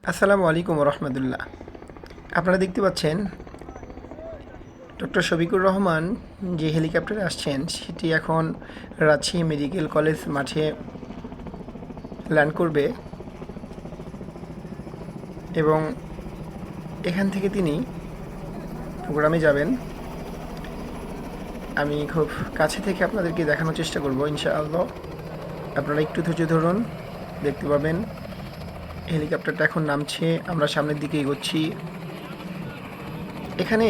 আসসালামু আলাইকুম রহমতুল্লাহ। আপনারা দেখতে পাচ্ছেন ডক্টর শফিকুর রহমান যে হেলিকপ্টারে আসছেন সেটি এখন রাজশাহী মেডিকেল কলেজ মাঠে ল্যান্ড করবে এবং এখান থেকে তিনি প্রোগ্রামে যাবেন। আমি খুব কাছে থেকে আপনাদেরকে দেখানোর চেষ্টা করব ইনশাআল্লাহ। আপনারা একটু ধৈর্য ধরুন, দেখতে পাবেন হেলিকপ্টারটা এখন নামছে, আমরা সামনের দিকে এগোচ্ছি। এখানে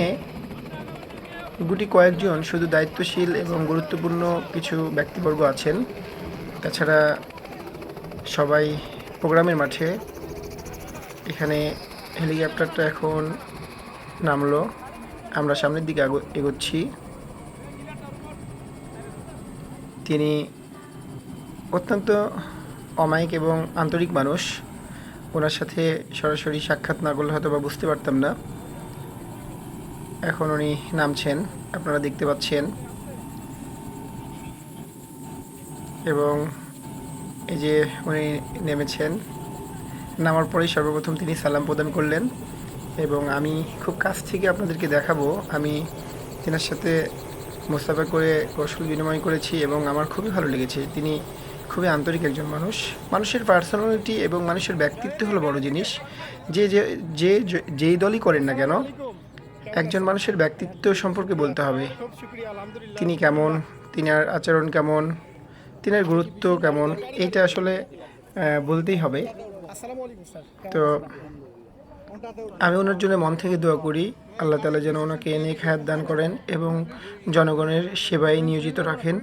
গুটি কয়েকজন শুধু দায়িত্বশীল এবং গুরুত্বপূর্ণ কিছু ব্যক্তিবর্গ আছেন, তাছাড়া সবাই প্রোগ্রামের মাঠে। এখানে হেলিকপ্টারটা এখন নামলো, আমরা সামনের দিকে এগোচ্ছি। তিনি অত্যন্ত অমায়িক এবং আন্তরিক মানুষ। ওনার সাথে সরাসরি সাক্ষাৎ না করলে হয়তো বা বুঝতে পারতাম না। এখন উনি নামছেন, আপনারা দেখতে পাচ্ছেন, এবং এই যে উনি নেমেছেন। নামার পরেই সর্বপ্রথম তিনি সালাম প্রদান করলেন এবং আমি খুব কাছ থেকে আপনাদেরকে দেখাবো। আমি তেনার সাথে মোসাফা করে কৌশল বিনিময় করেছি এবং আমার খুবই ভালো লেগেছে। তিনি খুবই আন্তরিক একজন মানুষ। মানুষের পার্সোনালিটি এবং মানুষের ব্যক্তিত্ব হলো বড় জিনিস। যে যে যে যেই দলই করেন না কেন, একজন মানুষের ব্যক্তিত্ব সম্পর্কে বলতে হবে। তিনি কেমন, তিনার আচরণ কেমন, তিনার গুরুত্ব কেমন, এইটা আসলে বলতেই হবে। তো আমি ওনার জন্য মন থেকে দোয়া করি, আল্লাহ তাআলা যেন ওনাকে নেক হায়াত দান করেন এবং জনগণের সেবায় নিয়োজিত রাখেন।